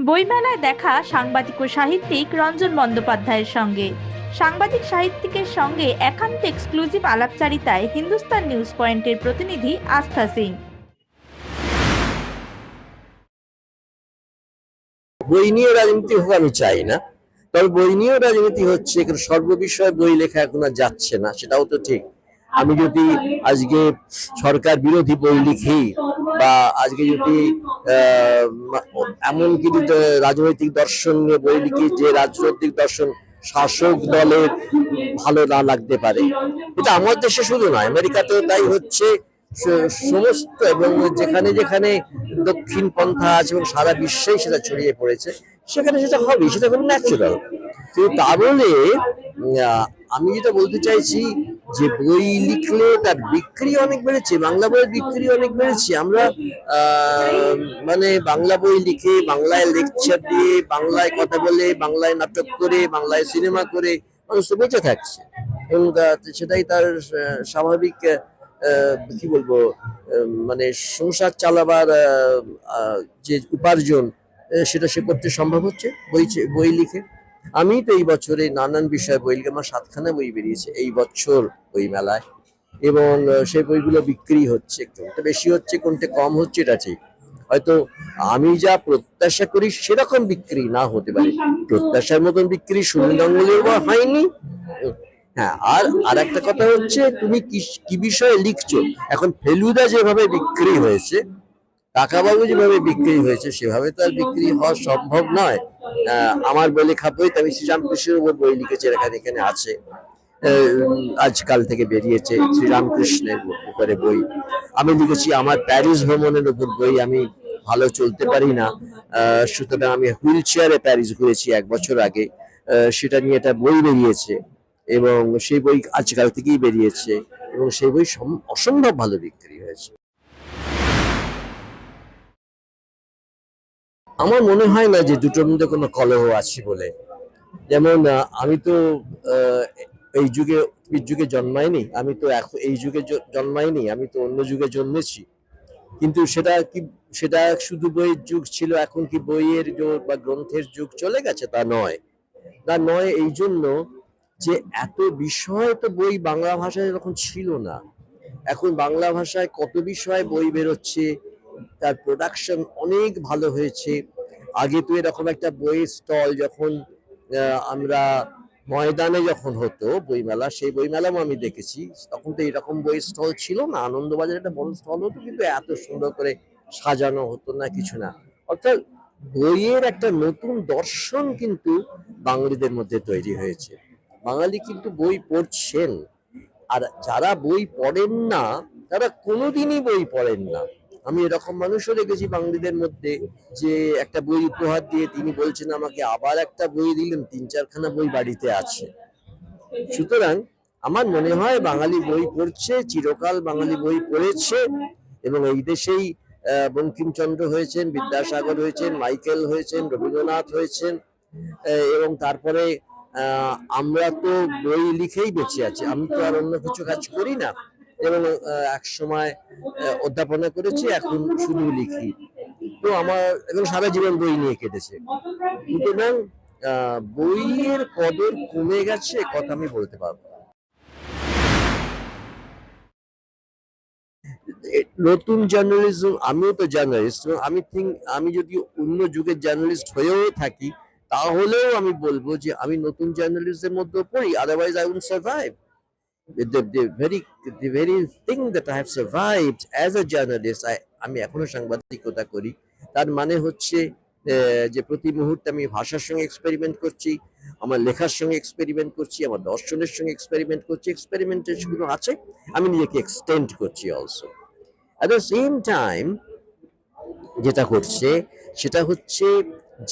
বইমেলায় দেখা সাংবাদিক ও সাহিত্যিক রঞ্জন বন্দ্যোপাধ্যায়ের সঙ্গে। সাংবাদিক সাহিত্যিকের সঙ্গে একান্ত এক্সক্লুসিভ আলাপচারিতায় হিন্দুস্তান নিউজ পয়েন্টের প্রতিনিধি আস্থা সিং। বই নিয়ে রাজনীতি হোক আমি চাই না, তবে বই নিয়েও রাজনীতি হচ্ছে, সর্ববিষয়ে বই লেখা এখন আর যাচ্ছে না, সেটাও তো ঠিক। আমি যদি আজকে সরকার বিরোধী বই লিখি বা আজকে যদি এমন কিছু রাজনৈতিক দর্শন নিয়ে বই লিখি যে রাজনৈতিক দর্শন শাসক দলের ভালো না লাগতে পারে, এটা আমার দেশে শুধু নয়, আমেরিকাতেও তাই হচ্ছে। সমস্ত এবং যেখানে যেখানে দক্ষিণ পন্থা আছে এবং সারা বিশ্বেই সেটা ছড়িয়ে পড়েছে, সেখানে সেটা হবে, সেটা খুব ন্যাচুরাল। কিন্তু তা বলে আমি যেটা বলতে চাইছি যে বই লিখলে তার বিক্রি অনেক বেড়েছে, বাংলা বইয়ের বিক্রি অনেক বেড়েছে। আমরা মানে বাংলা বই লিখে, বাংলায় লেকচার দিয়ে, বাংলায় কথা বলে, বাংলায় নাটক করে, বাংলায় সিনেমা করে মানুষ তো বেঁচে থাকছে এবং সেটাই তার স্বাভাবিক কি বলবো মানে সংসার চালাবার যে উপার্জন, সেটা সে করতে সম্ভব হচ্ছে বই লিখে। আমি তো এই বছরে নানান বিষয়ে বই লিখে, আমার 7খানা বই বেরিয়েছে এই বছর বই মেলায়, এবং সেই বইগুলো বিক্রি হচ্ছে, কোনটা বেশি হচ্ছে কোনটা কম হচ্ছে এটা ঠিক। হয়তো আমি যা প্রত্যাশা করি সেরকম বিক্রি না হতে পারে, প্রত্যাশার মতন বিক্রি সুনীল গাঙ্গুলির হয়নি। হ্যাঁ, আর একটা কথা হচ্ছে তুমি কি বিষয়ে লিখছো। এখন ফেলুদা যেভাবে বিক্রি হয়েছে, কাকাবাবু যেভাবে বিক্রি হয়েছে, সেভাবে তো আর বিক্রি হওয়া সম্ভব নয়। আমার বই লেখা বই, আমি শ্রীরামকৃষ্ণের উপর বই লিখেছি, এখানে আছে, আজকাল থেকে বেরিয়েছে শ্রীরামকৃষ্ণের উপরে বই। আমি লিখেছি আমার প্যারিস ভ্রমণের উপর বই, আমি ভালো চলতে পারি না, সুতরাং আমি হুইল চেয়ারে প্যারিস ঘুরেছি 1 বছর আগে, সেটা নিয়ে একটা বই বেরিয়েছে এবং সেই বই আজকাল থেকেই বেরিয়েছে এবং সেই বই অসম্ভব ভালো বিক্রি হয়েছে। আমার মনে হয় না যে দুটোর মধ্যে কোনো কলহ আছে বলে। যেমন আমি তো এই যুগে জন্মাইনি, আমি তো এখন এই যুগে জন্মাইনি, আমি তো অন্য যুগে জন্মেছি। কিন্তু সেটা শুধু বইয়ের যুগ ছিল, এখন কি বইয়ের যুগ বা গ্রন্থের যুগ চলে গেছে? তা নয় এই জন্য যে এত বিষয় তো বই বাংলা ভাষায় তখন ছিল না। এখন বাংলা ভাষায় কত বিষয় বই বেরোচ্ছে, তার প্রোডাকশন অনেক ভালো হয়েছে। আগে তো এরকম একটা বইয়ের স্টল যখন আমরা ময়দানে যখন হতো বইমেলা, সেই বইমেলাও আমি দেখেছি, তখন তো এরকম বই স্টল ছিল না। আনন্দবাজার একটা বড় স্টল হতো, কিন্তু এত সুন্দর করে সাজানো হতো না, কিছু না। অর্থাৎ বইয়ের একটা নতুন দর্শন কিন্তু বাঙালিদের মধ্যে তৈরি হয়েছে। বাঙালি কিন্তু বই পড়ছেন, আর যারা বই পড়েন না তারা কোনোদিনই বই পড়েন না। আমি এরকম মানুষও দেখেছি বাঙালিদের মধ্যে, যে একটা বই উপহার দিয়ে তিনি বলছেন আমাকে আবার একটা বই দিলেন, 3-4খানা বই বাড়িতে আছে। সুতরাং আমার মনে হয় বাঙালি বই পড়ছে, চিরকাল বাঙালি বই পড়েছে, এবং এই দেশেই বঙ্কিমচন্দ্র হয়েছেন, বিদ্যাসাগর হয়েছেন, মাইকেল হয়েছেন, রবীন্দ্রনাথ হয়েছেন, এবং তারপরে আমরা তো বই লিখেই বেঁচে আছি। আমি তো আর অন্য কিছু কাজ করি না, এবং এক সময় অধ্যাপনা করেছি, এখন শুধু লিখি। তো আমার এবং সারা জীবন বই নিয়ে কেটেছে। সুতরাং বইয়ের কদর কমে গেছে কথা আমি বলতে পারবো। নতুন জার্নালিজম, আমিও তো জার্নালিস্ট, আমি যদি অন্য যুগের জার্নালিস্ট হয়েও থাকি, তাহলেও আমি বলবো যে আমি নতুন জার্নালিস্টদের মধ্যে পড়ি, otherwise I wouldn't survive. The very thing that I have survived as a journalist, আমি এখনো সাংবাদিকতা করি, তার মানে হচ্ছে যে প্রতি মুহূর্তে আমি ভাষার সঙ্গে এক্সপেরিমেন্ট করছি, আমার লেখার সঙ্গে এক্সপেরিমেন্ট করছি, আমার দর্শনের সঙ্গে এক্সপেরিমেন্ট করছি, এক্সপেরিমেন্টেশনগুলো আছে, আমি নিজেকে এক্সটেন্ড করছি also. At the same time যেটা করছে সেটা হচ্ছে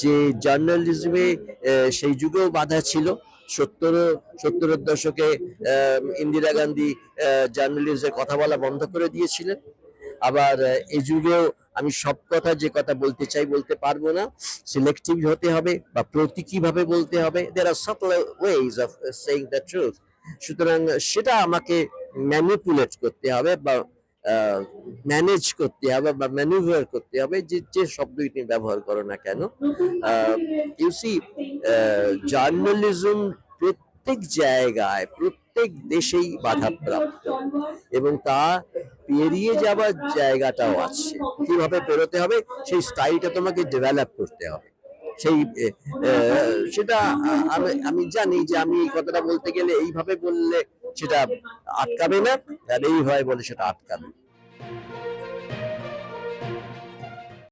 যে জার্নালিজমে সেই যুগেও বাধা ছিল। সত্তরের দশকে ইন্দিরা গান্ধী জার্নালিস্টদের কথা বলা বন্ধ করে দিয়েছিলেন। আবার এই যুগেও আমি সব কথা, যে কথা বলতে চাই বলতে পারবো না, সিলেক্টিভ হতে হবে বা প্রতীকীভাবে বলতে হবে। there are subtle ways of saying the truth. সুতরাং সেটা আমাকে ম্যানিপুলেট করতে হবে বা ম্যানেজ করতে হবে বা ম্যানুভার করতে হবে, যে যে শব্দই তুমি ব্যবহার করো না কেন। ইউসি জার্নালিজম প্রত্যেক জায়গায় প্রত্যেক দেশেই বাধাপ্রাপ্ত, এবং তা পেরিয়ে যাবার জায়গাটাও আছে। কিভাবে পেরোতে হবে সেই স্টাইলটা তোমাকে ডেভেলপ করতে হবে। সেই সেটা আমি জানি যে আমি এই কথাটা বলতে গেলে এইভাবে বললে সেটা আটকাবে না, আর এইভাবে বলে সেটা আটকাবে।